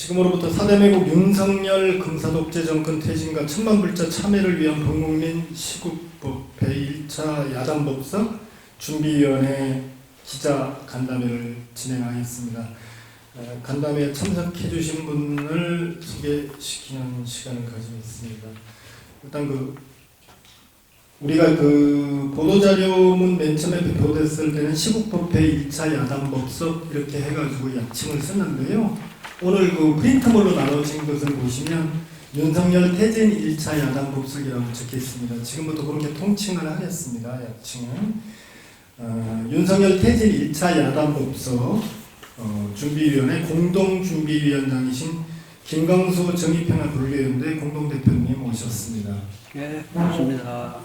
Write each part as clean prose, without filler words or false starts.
지금으로부터 사대매국 윤석열 검사독재 정권 퇴진과 천만 불자 참여를 위한 범국민 시국법 제1차 야당법석 준비위원회 기자 간담회를 진행하겠습니다. 간담회에 참석해 주신 분을 소개시키는 시간을 가지겠습니다. 일단 우리가 보도자료문 맨 처음에 배포됐을 때는 시국법 제1차 야당법석 이렇게 해가지고 약칭을 썼는데요. 오늘 프린트물로 나눠진 것을 보시면 윤석열 퇴진 1차 야당법석이라고 적혀있습니다. 지금부터 그렇게 통칭을 하겠습니다. 약칭은 윤석열 퇴진 1차 야당법석 준비위원회 공동준비위원장이신 김광수 정의평화불교연대 공동대표님 오셨습니다. 네, 고맙습니다.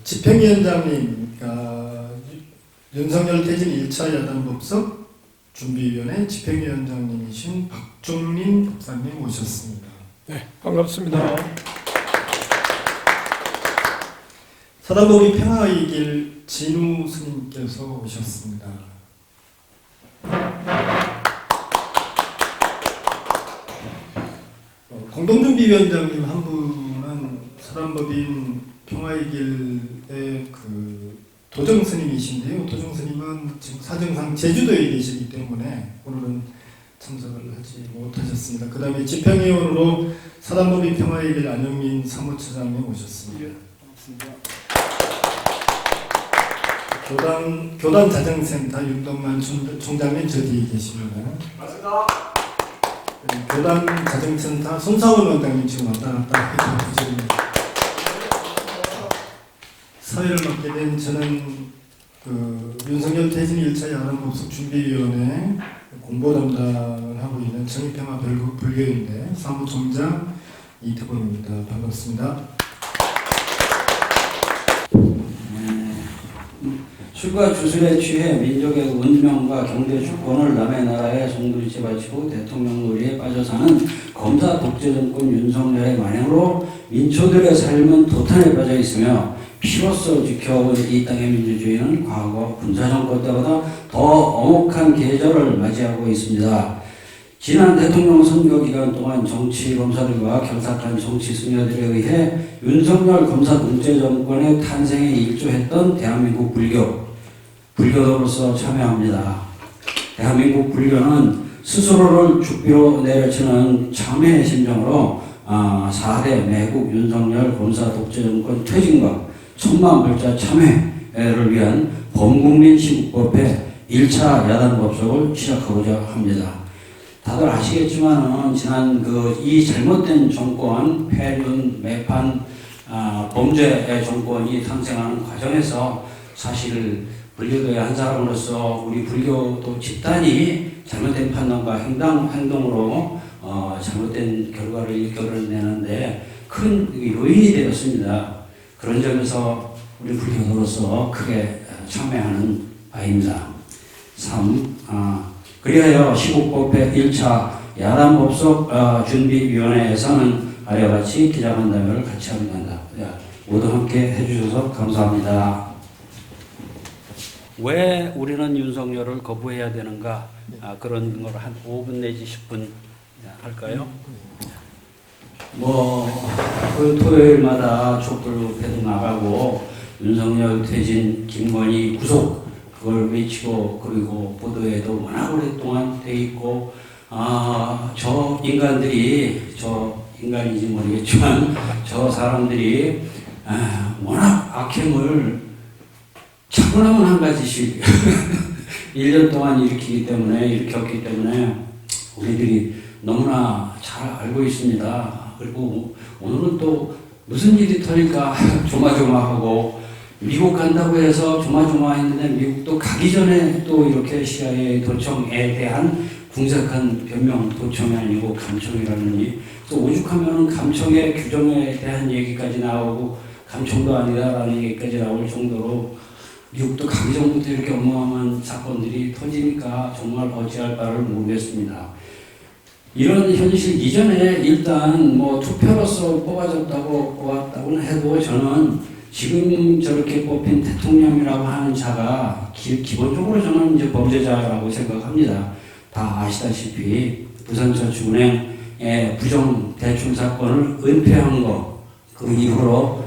집행위원장님, 윤석열 퇴진 1차 야당법석 준비위원회 집행위원장님이신 박종린 법사님 오셨습니다. 네, 반갑습니다. 사단법인 평화의 길 진우 스님께서 오셨습니다. 공동준비위원장님 한 분은 사단법인 평화의 길의 도정 스님이신데요. 도정 스님은 지금 사정상 제주도에 계시기 때문에 오늘은 참석을 하지 못하셨습니다. 그 다음에 집행위원으로 사단법인 평화의 길 안영민 사무처장님 오셨습니다. 교단 자정센터 윤동만 총장님 저 뒤에 계십니다. 맞습니다. 교단 자정센터 손사원 원장님 지금 왔다 갔다 해주십니다. 사회를 맡게 된 저는 윤석열 퇴진 1차 야당법석 준비위원회 공보 담당을 하고 있는 정의평화불교연대 사무총장 이태범입니다. 반갑습니다. 술과 주술에 취해 민족의 운명과 경제 주권을 남의 나라에 송두리 쳐바치고 대통령 놀이에 빠져 사는 검사 독재 정권 윤석열의 만행으로 민초들의 삶은 도탄에 빠져 있으며 피로써 지켜온 이 땅의 민주주의는 과거 군사정권 때보다 더 엄혹한 계절을 맞이하고 있습니다. 지난 대통령 선거 기간 동안 정치 검사들과 경사한 정치 수녀들에 의해 윤석열 검사 독재 정권의 탄생에 일조했던 대한민국 불교도로서 참여합니다. 대한민국 불교는 스스로를 죽비로 내려치는 참회의 심정으로 4대 매국 윤석열 검사 독재 정권 퇴진과 천만 불자 참회를 위한 범국민 시국법의 1차 야당법석을 시작하고자 합니다. 다들 아시겠지만은 지난 이 잘못된 정권, 폐륜, 매판, 범죄의 정권이 탄생하는 과정에서 사실 불교도의 한 사람으로서 우리 불교도 집단이 잘못된 판단과 행동으로 잘못된 결과를 이끌어내는데 큰 요인이 되었습니다. 그런 점에서 우리 불교도로서 크게 참여하는 바입니다. 3. 그리하여 시국법의 1차 야당법석 준비위원회에서는 아래와 같이 기자간담회를 같이 합니다. 모두 함께 해주셔서 감사합니다. 왜 우리는 윤석열을 거부해야 되는가? 그런 걸 한 5분 내지 10분 할까요? 토요일마다 촛불 패도 나가고 윤석열 퇴진, 김건희 구속 그걸 외치고 그리고 보도에도 워낙 오랫동안 돼 있고 저 인간인지 모르겠지만 저 사람들이 워낙 악행을 차분하면 한 가지씩 1년 동안 일으켰기 때문에 우리들이 너무나 잘 알고 있습니다. 그리고 오늘은 또 무슨 일이 터질까 조마조마하고 미국 간다고 해서 조마조마했는데 미국도 가기 전에 또 이렇게 CIA 도청에 대한 궁색한 변명, 도청이 아니고 감청이라느니 또 오죽하면 감청의 규정에 대한 얘기까지 나오고 감청도 아니다라는 얘기까지 나올 정도로 미국도 가기 전부터 이렇게 어마어마한 사건들이 터지니까 정말 어찌할 바를 모르겠습니다. 이런 현실 이전에 일단 투표로서 뽑았다고는 해도 저는 지금 저렇게 뽑힌 대통령이라고 하는 자가 기본적으로 저는 이제 범죄자라고 생각합니다. 다 아시다시피 부산저축은행의 부정 대출 사건을 은폐한 거, 그 이후로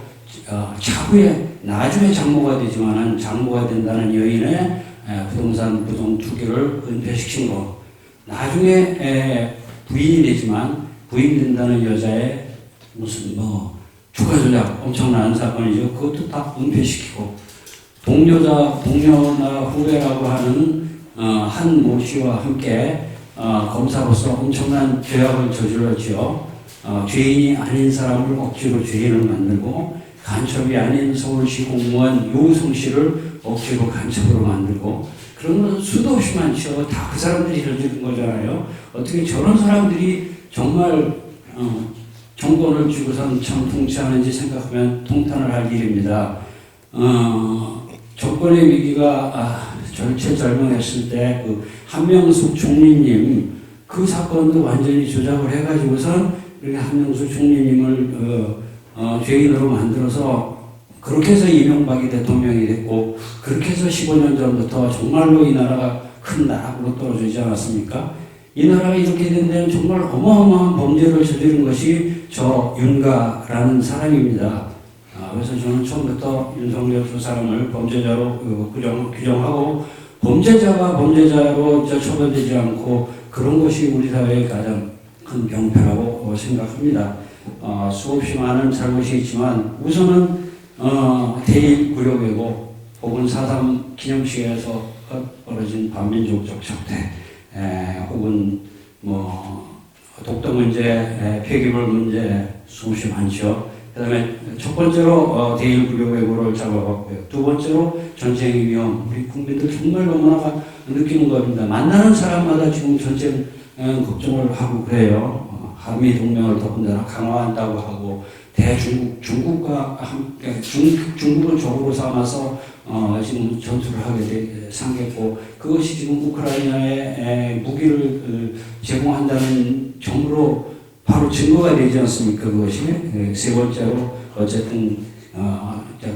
차후에 나중에 장모가 되지만은 장모가 된다는 여인의 부동산 부정 투기를 은폐시킨 거, 나중에 부인이 되지만 부인된다는 여자의 무슨 주가 조작 엄청난 사건이죠. 그것도 다 은폐시키고, 동료나 후배라고 하는 한 모 씨와 함께 검사로서 엄청난 죄악을 저질렀죠. 죄인이 아닌 사람을 억지로 죄인을 만들고, 간첩이 아닌 서울시 공무원 유우성 씨를 억지로 간첩으로 만들고, 그런 건 수도 없이 많죠. 다 그 사람들이 저지른 거잖아요. 어떻게 저런 사람들이 정말 정권을 쥐고선 참 통치하는지 생각하면 통탄을 할 일입니다. 정권의 위기가 절체절명했을 때 그 한명숙 총리님 그 사건도 완전히 조작을 해가지고선 이렇게 한명숙 총리님을 죄인으로 만들어서 그렇게 해서 이명박이 대통령이 됐고, 그렇게 해서 15년 전부터 정말로 이 나라가 큰 나락으로 떨어지지 않았습니까? 이 나라가 이렇게 된 데는 정말 어마어마한 범죄를 저지른 것이 저 윤가라는 사람입니다. 그래서 저는 처음부터 윤석열 두 사람을 범죄자로 규정하고, 범죄자가 범죄자로 처벌되지 않고 그런 것이 우리 사회의 가장 큰 병폐라고 생각합니다. 수없이 많은 잘못이 있지만 우선은 대일 구력이고 혹은 4.3 기념식에서 벌어진 반민족적 적대, 혹은 독도 문제, 폐기물 문제 수없이 많죠. 그 다음에 첫 번째로 대일 구력 왜고를 잡아봤고요. 두 번째로 전쟁의 위험, 우리 국민들 정말 너무나 느끼는 겁니다. 만나는 사람마다 지금 전쟁 걱정을 하고 그래요. 한미 동맹을 더군다나 강화한다고 하고, 중국과 함께 중국을 적으로 삼아서 지금 전투를 하게 생겼고, 그것이 지금 우크라이나에 무기를 제공한다는 정도로 바로 증거가 되지 않습니까? 그것이. 세 번째로 어쨌든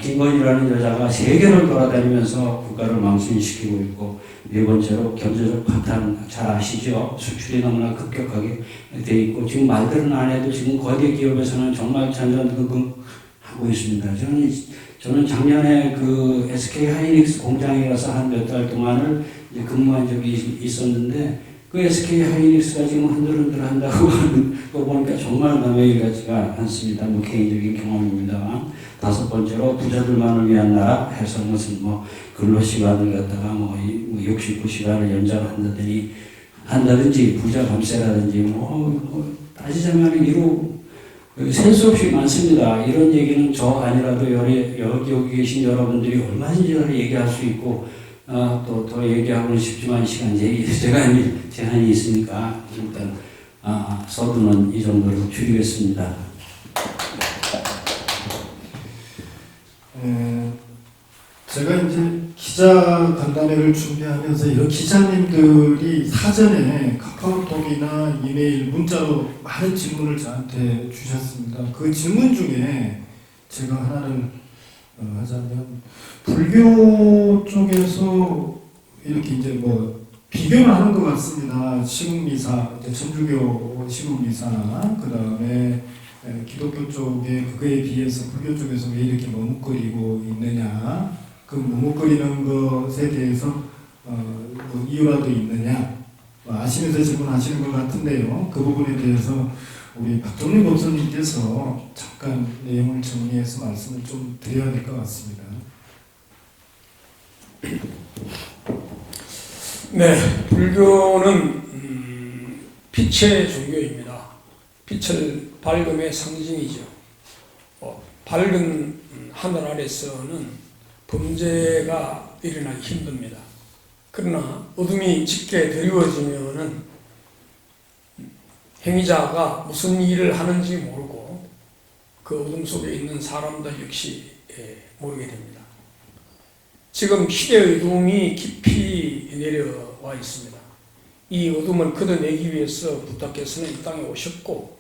김건희라는 여자가 세계를 돌아다니면서 국가를 망신시키고 있고, 네 번째로 경제적 파탄 잘 아시죠? 수출이 너무나 급격하게 돼 있고, 지금 말들은 안 해도 지금 거대 기업에서는 정말 전전긍긍하고 있습니다. 저는 작년에 그 SK 하이닉스 공장에 가서 한 몇 달 동안을 근무한 적이 있었는데, 그 SK 하이닉스가 지금 흔들흔들 한다고 하는 거 보니까 정말 남의 일 같지가 않습니다. 개인적인 경험입니다. 다섯 번째로 부자들만을 위한 나라 해서 무슨 근로시간을 갖다가 69시간을 연장한다든지 부자 감세라든지 따지자면 셀 수 없이 많습니다. 이런 얘기는 저 아니라도 여기 계신 여러분들이 얼마든지 얘기할 수 있고, 또 더 얘기하고는 싶지만 제한이 있으니까 일단 서두는 이 정도로 줄이겠습니다. 제가 이제 기자 간담회를 준비하면서 이런 기자님들이 사전에 카카오톡이나 이메일, 문자로 많은 질문을 저한테 주셨습니다. 그 질문 중에 제가 하나를 하자면, 불교 쪽에서 이렇게 이제 비교를 하는 것 같습니다. 시국미사, 천주교 시국미사나 그 다음에 기독교 쪽에 그거에 비해서 불교 쪽에서 왜 이렇게 머뭇거리고 있느냐, 그 머뭇거리는 것에 대해서 이유라도 있느냐 아시면서 질문하시는 것 같은데요. 그 부분에 대해서 우리 박종립 목사님께서 잠깐 내용을 정리해서 말씀을 좀 드려야 될 것 같습니다. 네, 불교는 빛의 종교입니다. 빛을 밝음의 상징이죠. 밝은 하늘 아래서는 범죄가 일어나기 힘듭니다. 그러나 어둠이 짙게 드리워지면은 행위자가 무슨 일을 하는지 모르고 그 어둠 속에 있는 사람들 역시 모르게 됩니다. 지금 시대의 어둠이 깊이 내려와 있습니다. 이 어둠을 걷어내기 위해서 부처께서는 이 땅에 오셨고,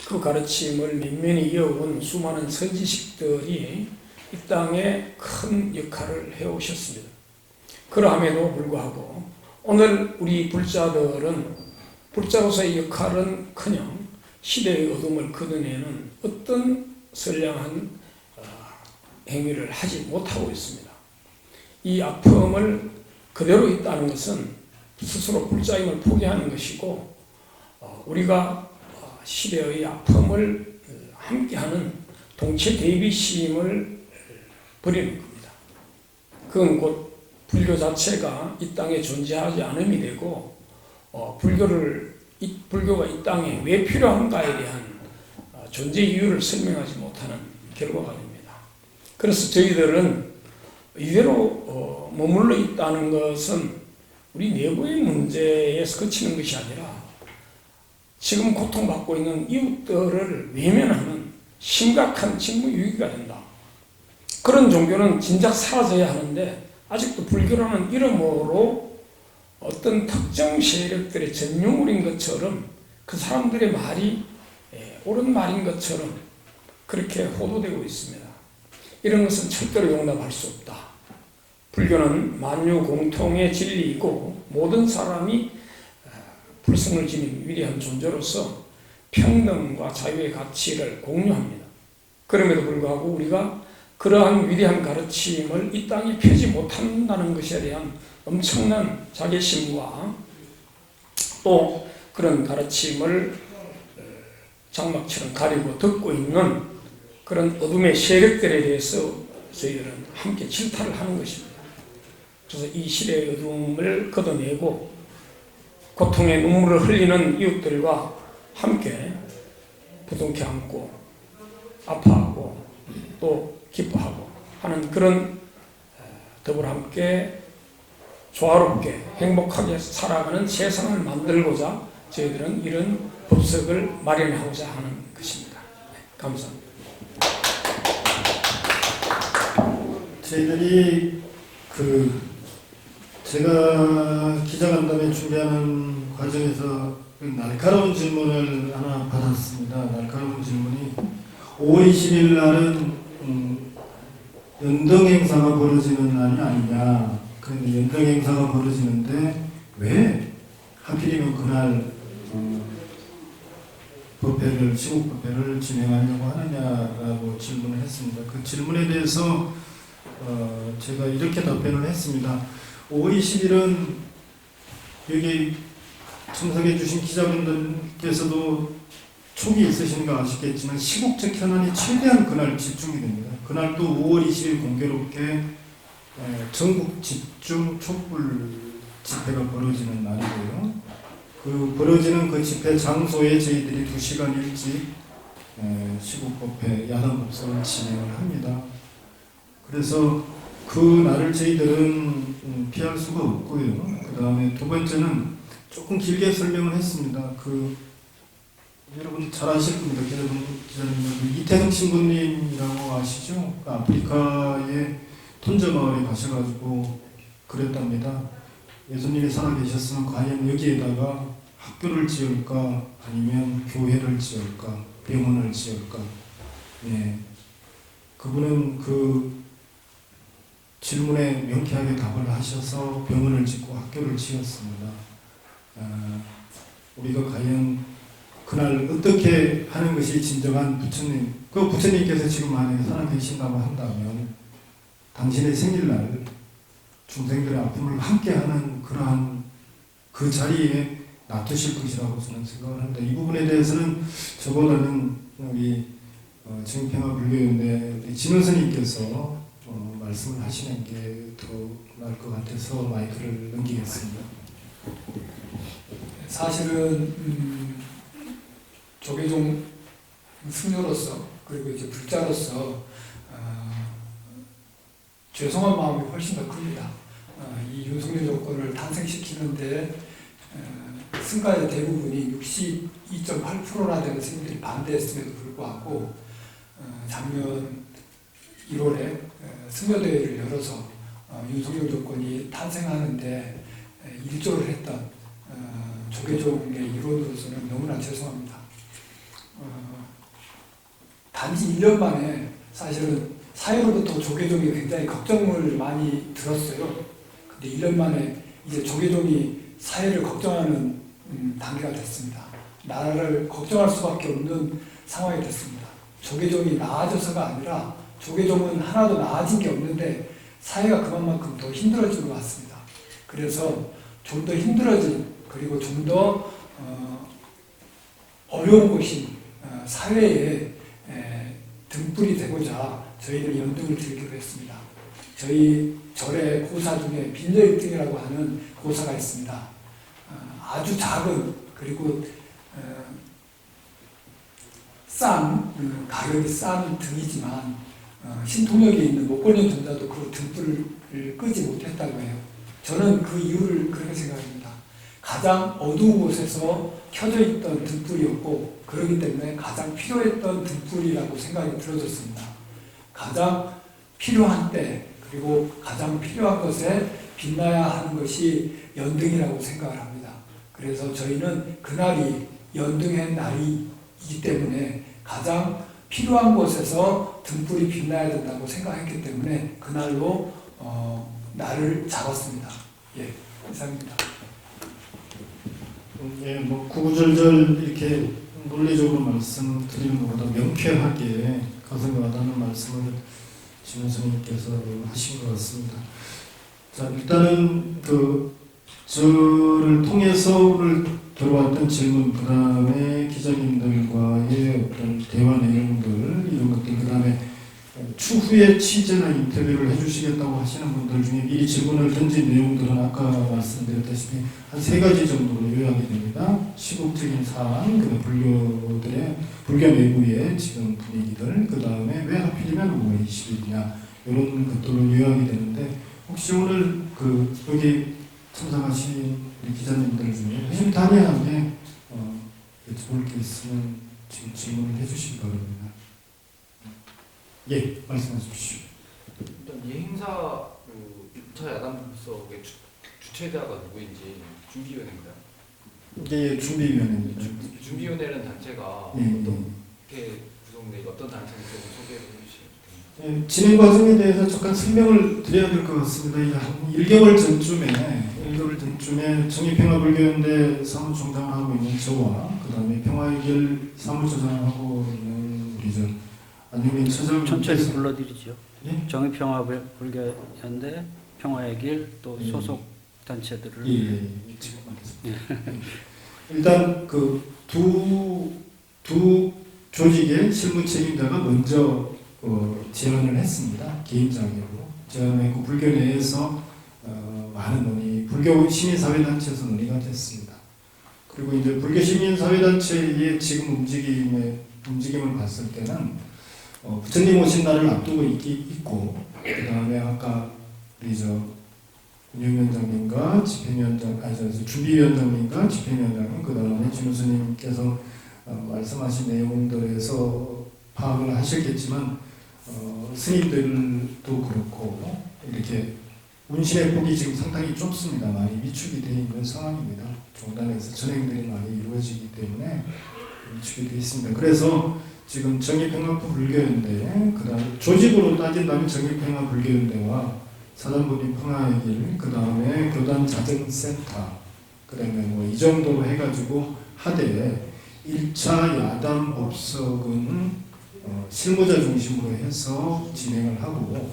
그 가르침을 면면히 이어온 수많은 선지식들이 이 땅에 큰 역할을 해오셨습니다. 그러함에도 불구하고 오늘 우리 불자들은 불자로서의 역할은커녕 시대의 어둠을 걷어내는 어떤 선량한 행위를 하지 못하고 있습니다. 이 아픔을 그대로 있다는 것은 스스로 불자임을 포기하는 것이고 우리가 시대의 아픔을 함께하는 동체 대비심을 버리는 겁니다. 그건 곧 불교 자체가 이 땅에 존재하지 않음이 되고 불교가 이 땅에 왜 필요한가에 대한 존재 이유를 설명하지 못하는 결과가 됩니다. 그래서 저희들은 이대로 머물러 있다는 것은 우리 내부의 문제에서 그치는 것이 아니라 지금 고통받고 있는 이웃들을 외면하는 심각한 직무유기가 된다. 그런 종교는 진작 사라져야 하는데 아직도 불교라는 이름으로 어떤 특정 세력들의 전유물인 것처럼 그 사람들의 말이 옳은 말인 것처럼 그렇게 호도되고 있습니다. 이런 것은 절대로 용납할 수 없다. 불교는 만유 공통의 진리이고 모든 사람이 불성을 지닌 위대한 존재로서 평등과 자유의 가치를 공유합니다. 그럼에도 불구하고 우리가 그러한 위대한 가르침을 이 땅에 펴지 못한다는 것에 대한 엄청난 자괴심과 또 그런 가르침을 장막처럼 가리고 덮고 있는 그런 어둠의 세력들에 대해서 저희들은 함께 질타를 하는 것입니다. 그래서 이 시대의 어둠을 걷어내고 고통의 눈물을 흘리는 이웃들과 함께 부둥켜 안고 아파하고 또 기뻐하고 하는 그런 더불어 함께 조화롭게 행복하게 살아가는 세상을 만들고자 저희들은 이런 법석을 마련하고자 하는 것입니다. 감사합니다. 저희들이 제가 기자간담회 준비하는 과정에서 날카로운 질문을 하나 받았습니다. 날카로운 질문이 5월 20일 날은 연등 행사가 벌어지는 날이 아니냐. 그런데 연등 행사가 벌어지는데 왜 하필이면 그날 시국법회를 진행하려고 하느냐라고 질문을 했습니다. 그 질문에 대해서 제가 이렇게 답변을 했습니다. 5월 20일은 여기 참석해 주신 기자분들께서도 촉이 있으신가 아시겠지만 시국적 현안이 최대한 그날 집중이 됩니다. 그날도 5월 20일 공교롭게 전국 집중 촛불 집회가 벌어지는 날이고요. 그 벌어지는 그 집회 장소에 저희들이 2시간 일찍 시국법회 야단법석을 진행을 합니다. 그래서 그 날을 저희들은 피할 수가 없고요. 그 다음에 두 번째는 조금 길게 설명을 했습니다. 여러분 잘 아실 겁니다. 기자님, 이태성 신부님이라고 아시죠? 아프리카의 톤저 마을에 가셔가지고 그랬답니다. 예수님이 살아계셨으면 과연 여기에다가 학교를 지을까 아니면 교회를 지을까 병원을 지을까. 네. 그분은 그 질문에 명쾌하게 답을 하셔서 병원을 짓고 학교를 지었습니다. 우리가 과연 그날 어떻게 하는 것이 진정한 부처님, 그 부처님께서 지금 만약에 살아계신다고 한다면 당신의 생일날 중생들의 아픔을 함께하는 그러한 그 자리에 놔두실 것이라고 저는 생각을 합니다. 이 부분에 대해서는 저보다는 우리 정평화불교연대 진원선님께서 말씀을 하시는 게 더 나을 것 같아서 마이크를 넘기겠습니다. 사실은 조계종 승려로서 그리고 이제 불자로서 죄송한 마음이 훨씬 더 큽니다. 이 윤석열 정권을 탄생시키는데 승가의 대부분이 62.8%나 되는 스님들이 반대했음에도 불구하고 작년 1월에 승려대회를 열어서 윤석열 정권이 탄생하는데 일조를 했던 조계종의 일원으로서는 너무나 죄송합니다. 단지 1년 만에 사실은 사회로부터 조계종이 굉장히 걱정을 많이 들었어요. 근데 1년 만에 이제 조계종이 사회를 걱정하는 단계가 됐습니다. 나라를 걱정할 수밖에 없는 상황이 됐습니다. 조계종이 나아져서가 아니라 조계종은 하나도 나아진 게 없는데 사회가 그만큼 더 힘들어진 것 같습니다. 그래서 좀 더 힘들어진 그리고 좀 더 어려운 곳인 사회에 등불이 되고자 저희는 연등을 드리기로 했습니다. 저희 절의 고사 중에 빈려 1등이라고 하는 고사가 있습니다. 아주 작은 그리고 가격이 싼 등이지만 신통역에 있는 목걸이 전자도 그 등불을 끄지 못했다고 해요. 저는 그 이유를 그렇게 생각합니다. 가장 어두운 곳에서 켜져 있던 등불이었고 그렇기 때문에 가장 필요했던 등불이라고 생각이 들어졌습니다. 가장 필요한 때 그리고 가장 필요한 것에 빛나야 하는 것이 연등이라고 생각을 합니다. 그래서 저희는 그날이 연등의 날이기 때문에 가장 필요한 곳에서 등불이 빛나야 된다고 생각했기 때문에 그날로 날을 잡았습니다. 예, 이상입니다. 예, 뭐 구구절절 이렇게 논리적으로 말씀드리는 것보다 명쾌하게 가슴에 와닿는 말씀을 진 선생님께서 하신 것 같습니다. 자, 일단은 저를 통해서 오늘 들어왔던 질문, 그 다음에 기자님들과의 어떤 대화 내용들, 이런 것들, 그 다음에 추후에 취재나 인터뷰를 해주시겠다고 하시는 분들 중에 미리 질문을 던진 내용들은 아까 말씀드렸다시피 한 3가지 정도로 요약이 됩니다. 시국적인 사안, 그 불교 내부의 지금 분위기들, 그 다음에 왜 하필이면 5월 20일이냐, 이런 것들로 요약이 되는데, 혹시 오늘 여기 참석하신 우리 기자님들 중에 회심 단연하게 여쭤볼 게 있으면 지금 질문을 해주시기 바랍니다. 예, 말씀하십시오. 일단 이 행사 1차 야당 분석의 주최자가 누구인지 준비위원회인가요? 이게 준비위원회입니다. 준비위원회라는 단체가 예, 어떻게 구성돼 어떤 단체인지 좀 소개를 해주시면 좋겠습니다. 예, 진행 과정에 대해서 잠깐 설명을 드려야 될 것 같습니다. 이게 한 1개월 전쯤에 정의평화불교연대 사무총장을 하고 있는 저와 그 다음에 평화의 길 사무처장을 하고 있는 우리 안유민 처장 천천히 불러드리죠. 예? 정의평화불교연대, 평화의 길, 또 예. 소속 단체들을 지금 알겠습니다. 일단 두 조직의 실무 책임자가 먼저 제안을 했습니다. 개인적으로 제안했고 불교 내에서 많은 논의, 불교 시민사회단체에서 논의가 됐습니다. 그리고 이제 불교 시민사회단체의 지금 움직임을 봤을 때는 부처님 오신 날을 앞두고 있고, 그 다음에 아까 우리 운영위원장님과 준비위원장님과 집행위원장님, 그 다음에 진 교수님께서 말씀하신 내용들에서 파악을 하셨겠지만, 스님들도 그렇고, 이렇게 운신의 폭이 지금 상당히 좁습니다. 많이 위축이 되어 있는 상황입니다. 종단에서 전행들이 많이 이루어지기 때문에 위축이 되어 있습니다. 그래서 지금 정의평화불교연대, 그 다음에 조직으로 따진다면 정의평화불교연대와 사단법인 평화의 길, 그 다음에 교단자정센터, 그 다음에 이 정도로 해가지고 하되 1차 야단 법석은 실무자 중심으로 해서 진행을 하고,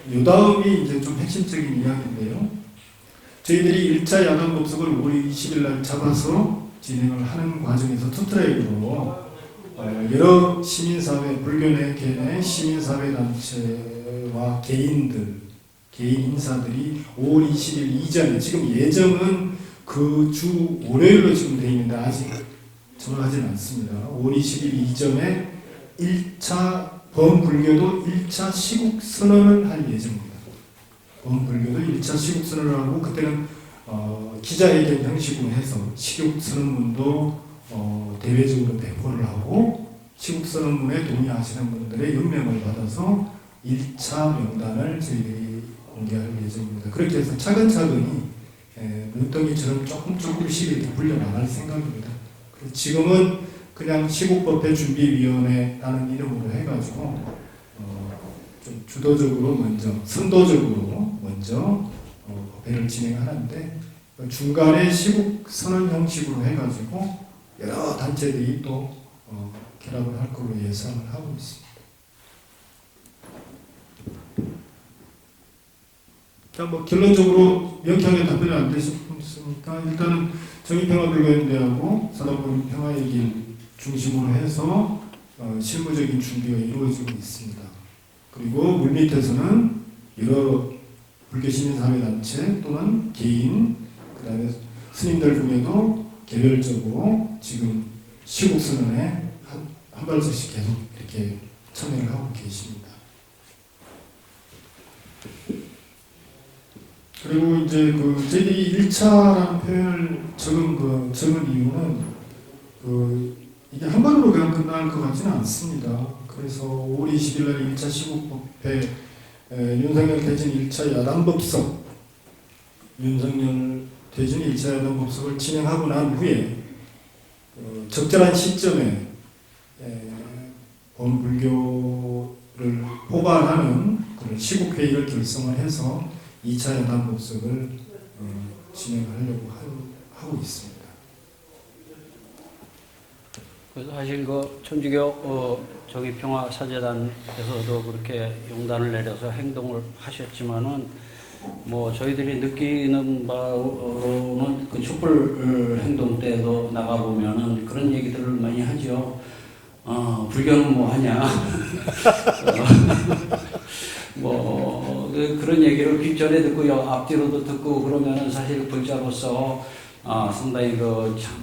이 다음이 이제 좀 핵심적인 이야기인데요. 저희들이 1차 야단 법석을 5월 20일 날 잡아서 진행을 하는 과정에서 투트랙으로 여러 시민사회, 불교 내 개내 시민사회단체와 개인 인사들이 5월 20일 이전에, 지금 예정은 그 주 월요일로 지금 되어 있는데 아직 정확하지는 않습니다. 5월 20일 이전에 1차 범불교도 1차 시국선언을 할 예정입니다. 범불교도 1차 시국선언을 하고, 그때는 기자회견 형식으로 해서 시국선언문도 대외적으로 배포를 하고, 시국선언문에 동의하시는 분들의 연명을 받아서 1차 명단을 저희들이 공개할 예정입니다. 그렇게 해서 차근차근히 눈덩이처럼 조금씩 이렇게 불려나갈 생각입니다. 지금은 그냥 시국법회 준비위원회라는 이름으로 해가지고 좀 주도적으로 먼저 선도적으로 먼저 법회를 진행하는데 중간에 시국 선언 형식으로 해가지고 여러 단체들이 또 결합을 할 걸로 예상을 하고 있습니다. 자, 뭐 결론적으로 명쾌하게 답변이 안 되셨으니까 일단은 정의평화불교연대하고 사단법인 평화의 길 중심으로 해서 실무적인 준비가 이루어지고 있습니다. 그리고 물밑에서는 여러 불교 시민사회단체 또는 개인, 그 다음에 스님들 중에도 개별적으로 지금 시국선언에 한 발짝씩 계속 이렇게 참여를 하고 계십니다. 그리고 이제 저희 1차라는 표현을 적은 이유는 이게 한 번으로 그냥 끝날 것 같지는 않습니다. 그래서 5월 20일 날 1차 시국법회 윤석열 대진 1차 야당법석 윤석열 대진 1차 야당법석을 진행하고 난 후에 적절한 시점에 범불교를 포괄하는 그런 시국회의를 결성을 해서 2차 야당법석을 진행하려고 하고 있습니다. 그래서 사실 그 천주교 정의평화사재단에서도 그렇게 용단을 내려서 행동을 하셨지만은 뭐 저희들이 느끼는 바로는 그 촛불 행동 때도 나가 보면은 그런 얘기들을 많이 하죠. 불교는 뭐 하냐. 뭐 그런 얘기를 뒷전에 듣고 앞뒤로도 듣고 그러면은 사실 불자로서 상당히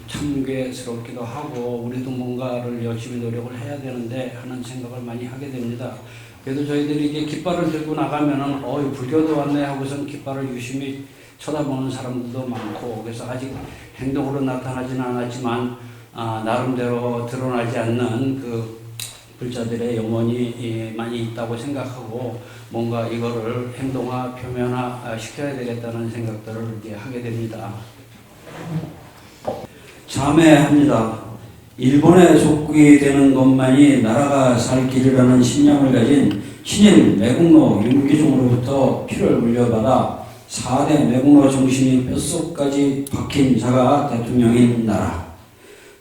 참괴스럽기도 하고 우리도 뭔가를 열심히 노력을 해야 되는데 하는 생각을 많이 하게 됩니다. 그래도 저희들이 이게 깃발을 들고 나가면은 불교도 왔네 하고선 깃발을 유심히 쳐다보는 사람들도 많고 그래서 아직 행동으로 나타나지는 않았지만 나름대로 드러나지 않는 그 불자들의 영혼이 많이 있다고 생각하고 뭔가 이거를 행동화, 표면화 시켜야 되겠다는 생각들을 이제 하게 됩니다. 자매합니다. 일본에 속국이 되는 것만이 나라가 살 길이라는 신념을 가진 신인 매국노 윤기중으로부터 피를 물려받아 4대 매국노 정신이 뼛속까지 박힌 자가 대통령인 나라.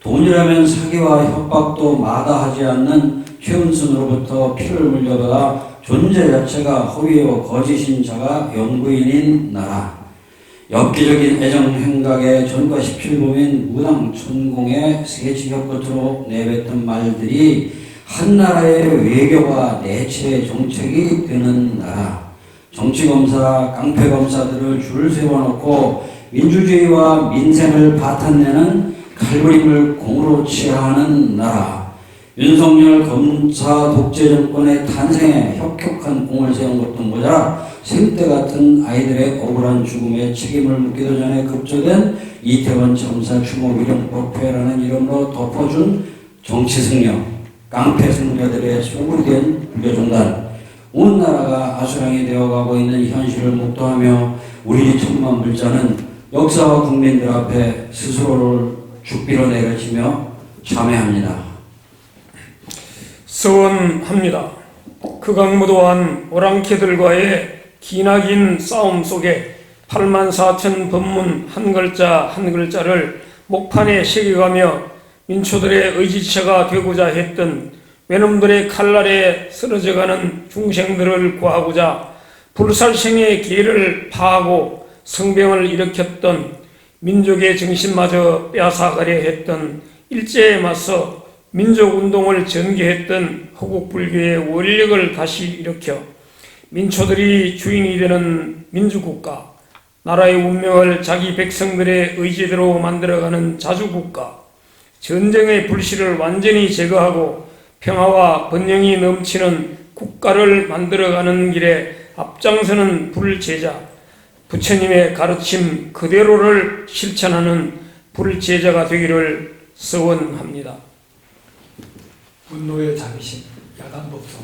돈이라면 사기와 협박도 마다하지 않는 최은순으로부터 피를 물려받아 존재 자체가 허위요 거짓인 자가 영부인인 나라. 엽기적인 애정 행각에 전과 17범인 무당 천공의 세지격 끝으로 내뱉은 말들이 한 나라의 외교와 내체 정책이 되는 나라. 정치검사, 깡패검사들을 줄 세워놓고 민주주의와 민생을 바탕내는 칼부림을 공으로 취하는 나라. 윤석열 검사 독재 정권의 탄생에 혁혁한 공을 세운 것도 모자라 생때 같은 아이들의 억울한 죽음에 책임을 묻기도 전에 급조된 이태원 참사 추모 위령법회라는 이름으로 덮어준 정치 승려, 깡패 승려들의 소굴이 된 불교종단. 온 나라가 아수랑이 되어가고 있는 현실을 목도하며 우리 천만 불자는 역사와 국민들 앞에 스스로를 죽비로 내려치며 참회합니다. 서원합니다. 극악무도한 오랑캐들과의 기나긴 싸움 속에 84,000 법문 한 글자 한 글자를 목판에 새겨가며 민초들의 의지체가 되고자 했던 외놈들의 칼날에 쓰러져가는 중생들을 구하고자 불살생의 기회를 파하고 성병을 일으켰던 민족의 정신마저 빼앗아가려 했던 일제에 맞서 민족운동을 전개했던 허국불교의 원력을 다시 일으켜 민초들이 주인이 되는 민주국가, 나라의 운명을 자기 백성들의 의지대로 만들어가는 자주국가, 전쟁의 불씨를 완전히 제거하고 평화와 번영이 넘치는 국가를 만들어가는 길에 앞장서는 불제자, 부처님의 가르침 그대로를 실천하는 불제자가 되기를 서원합니다. 분노의 자비심, 야당법석.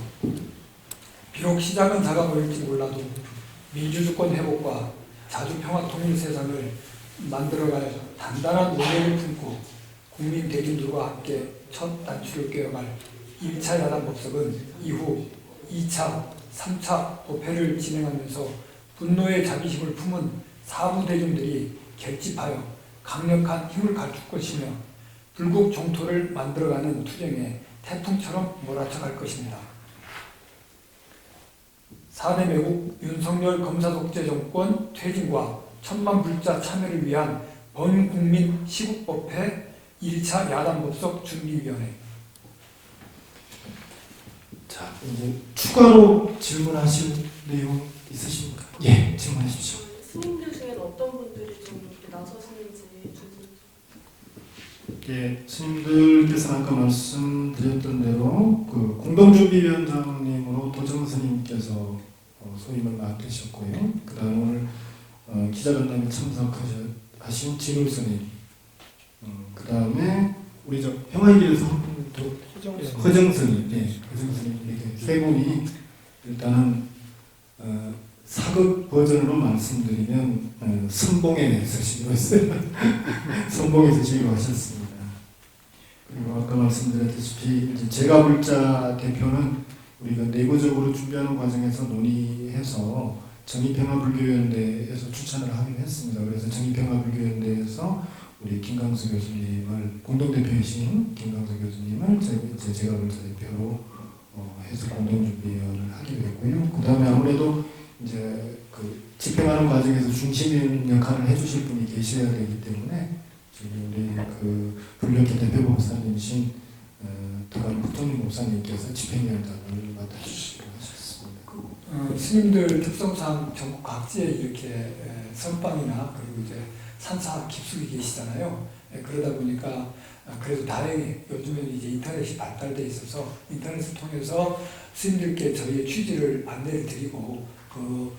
비록 시작은 작아 보일지 몰라도 민주주권 회복과 자주평화 통일 세상을 만들어갈 단단한 노력을 품고 국민 대중들과 함께 첫 단추를 꿰어갈 1차 야당법석은 이후 2차, 3차 법회를 진행하면서 분노의 자비심을 품은 사부 대중들이 결집하여 강력한 힘을 갖출 것이며 불국 종토를 만들어가는 투쟁에 태풍처럼 몰아쳐갈 것입니다. 4대 매국 윤석열 검사 독재 정권 퇴진과 천만 불자 참여를 위한 범국민 시국법회 1차 야당법석 준비위원회. 자, 이제 추가로 질문하실 내용 있으십니까? 예, 질문하십시오. 스님들 중에는 어떤 분들이 좀 이렇게 나서시는지 예, 스님들께서 아까 말씀드렸던 대로 그 공동준비위원장님으로 도정 스님께서 소임을 맡으셨고요. 그다음 오늘 기자간담회 참석하신 진울 스님, 그다음에 우리 저 평화길에서 허정 스님, 예, 허정 스님 이렇게 세 분이 일단은 사극 버전으로 말씀드리면 선봉에 서시기로 했어요. 선봉에 서시기로 하셨습니다. 그리고 아까 말씀드렸다시피 이제 제가불자 대표는 우리가 내부적으로 준비하는 과정에서 논의해서 정의평화불교연대에서 추천을 하기로 했습니다. 그래서 정의평화불교연대에서 우리 김강수 교수님을 공동대표이신 김강수 교수님을 제가불자 대표로 해서 공동준비위원을 하게 됐고요. 그 다음에 아무래도 이제 그 집행하는 과정에서 중심 역할을 해주실 분이 계셔야 되기 때문에 지금 우리 그 불교계 대표 목사님이신 도감 국정님 목사님께서 집행위원장을 맡아주시기로 하셨습니다. 스님들 특성상 전국 각지에 이렇게 선방이나 그리고 이제 산사 깊숙이 계시잖아요. 그러다 보니까 그래도 다행히 요즘에는 이제 인터넷이 발달돼 있어서 인터넷을 통해서 스님들께 저희의 취지를 안내를 드리고 그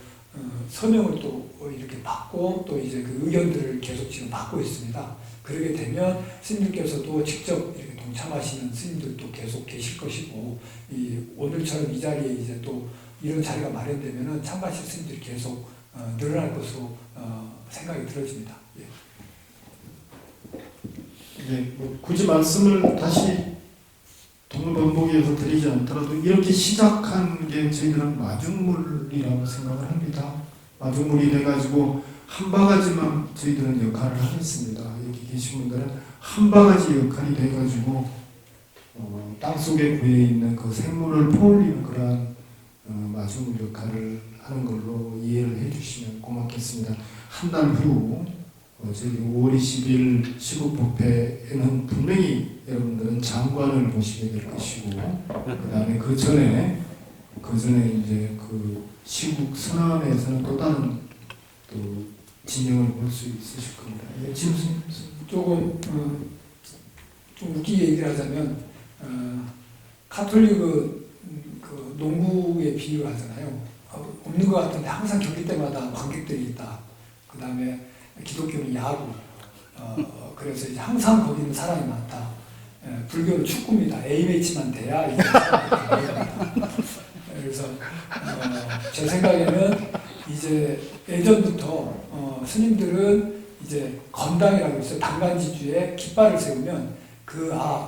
서명을 또 이렇게 받고 또 이제 그 의견들을 계속 지금 받고 있습니다. 그러게 되면 스님들께서도 직접 이렇게 동참하시는 스님들도 계속 계실 것이고 오늘처럼 이 자리에 이제 또 이런 자리가 마련되면은 참가하실 스님들이 계속 늘어날 것으로 생각이 들어집니다. 예. 네, 뭐 굳이 말씀을 다시 동물반복에서 드리지 않더라도 이렇게 시작한 게 저희들은 마중물이라고 생각을 합니다. 마중물이 돼가지고 한 바가지만 저희들은 역할을 하겠습니다. 여기 계신 분들은 한 바가지 역할이 돼가지고 땅속에 구해있는 그 생물을 포올리는 그러한 마중물 역할을 하는 걸로 이해를 해주시면 고맙겠습니다. 한 달 후 저희 5월 20일 시국법회에는 분명히 여러분들은 장관을 보시게 될 것이고 그 다음에 그 전에 이제 그 시국 선언에서는 또 다른 또 진영을 볼 수 있으실 겁니다. 예, 지무스님 조금 좀 웃기게 얘기를 하자면 카톨릭은 그 농구에 비유를 하잖아요. 없는 것 같은데 항상 경기 때마다 관객들이 있다. 그 다음에 기독교는 야구. 그래서 이제 항상 거기는 사람이 많다. 불교는 축구입니다. A매치만 돼야 이제 그래서 제 생각에는 이제 예전부터 스님들은 이제 건당이라고 있어요. 당간지주에 깃발을 세우면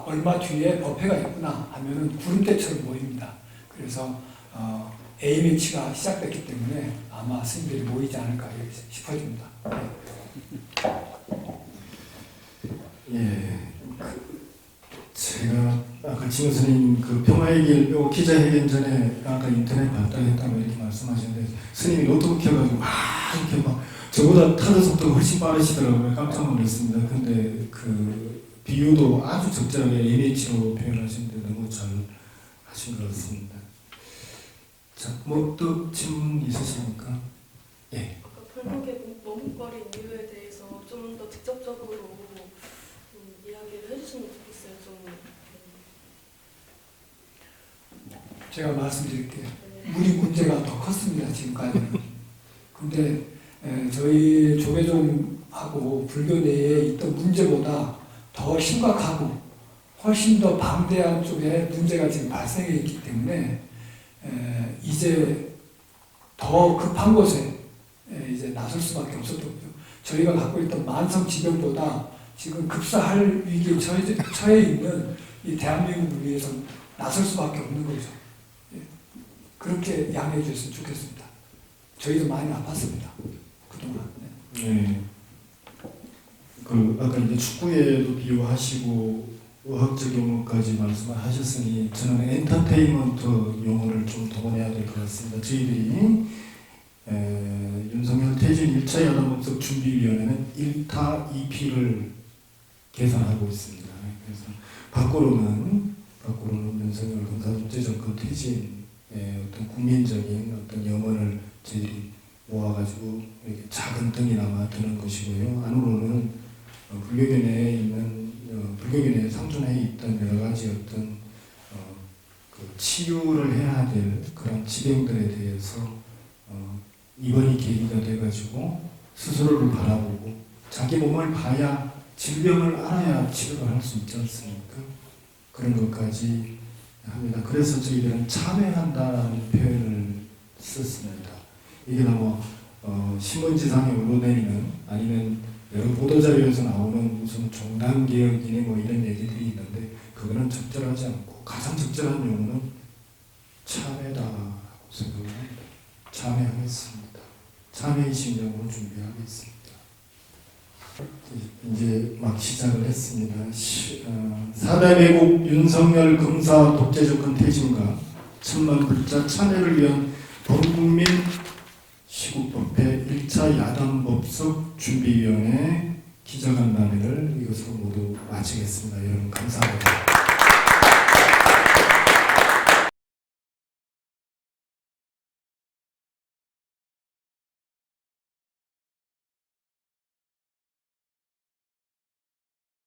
얼마 뒤에 법회가 있구나 하면은 구름대처럼 모입니다. 그래서 A매치가 시작됐기 때문에 아마 스님들이 모이지 않을까 싶어집니다. 예, 제가 아까 진우 스님 그 평화의 길 기자회견 전에 아까 인터넷 발달했다고 이렇게 말씀하셨는데 스님이 노트북 켜가지고 막 이렇게 막 저보다 타는 속도가 훨씬 빠르시더라고요. 깜짝 놀랐습니다. 근데 그 비유도 아주 적절하게 NH로 표현하시는데 너무 잘 하신 것 같습니다. 자, 뭐 또 질문 있으십니까? 예. 아까 불국의 머뭇거린 이유에 대해서 좀 더 직접적으로 이야기를 해주시면 좋겠어요. 제가 말씀드릴게요. 우리 문제가 더 컸습니다. 지금까지는. 근데 저희 조계종하고 불교 내에 있던 문제보다 더 심각하고 훨씬 더 방대한 쪽에 문제가 지금 발생해 있기 때문에 이제 더 급한 곳에 이제 나설 수밖에 없었던 거죠. 저희가 갖고 있던 만성 질병보다 지금 급사할 위기에 처해 있는 이 대한민국을 위해서 나설 수밖에 없는 거죠. 예. 그렇게 양해해 주셨으면 좋겠습니다. 저희도 많이 아팠습니다. 그동안. 네. 네. 그 아까 이제 축구에도 비유하시고 의학적 용어까지 말씀하셨으니 저는 엔터테인먼트 용어를 좀 동원해야 될 것 같습니다. 저희들이 윤석열 퇴진 1차 야당법석 준비위원회는 1타 2피를 계산하고 있습니다. 그래서 밖으로는 윤석열 검사독재정권 퇴진의 어떤 국민적인 어떤 염원을 저희들이 모아가지고 이렇게 작은 등이나마 드는 것이고요. 안으로는 불교계내에 있는 불교계내에 상존해 있던 여러 가지 어떤 그 치유를 해야 될 그런 지병들에 대해서 이번이 계기가 돼가지고 스스로를 바라보고 자기 몸을 봐야 질병을 알아야 치료를 할 수 있지 않습니까? 그런 것까지 합니다. 그래서 저희들은 참회한다는 표현을 썼습니다. 이게 너무 신문지상에 오르내리는 아니면 여러 보도자료에서 나오는 무슨 종단개혁이니 뭐 이런 얘기들이 있는데 그거는 적절하지 않고 가장 적절한 용어는 참회다라고 생각합니다. 참회하겠습니다. 참회의 심정으로 준비하겠습니다. 이제 막 시작을 했습니다. 사대배국 윤석열 검사 독재정권 퇴진과 천만 불자 참회를 위한 범국민 시국법회 1차 야당법석 준비위원회 기자간담회를 이것으로 모두 마치겠습니다. 여러분 감사합니다.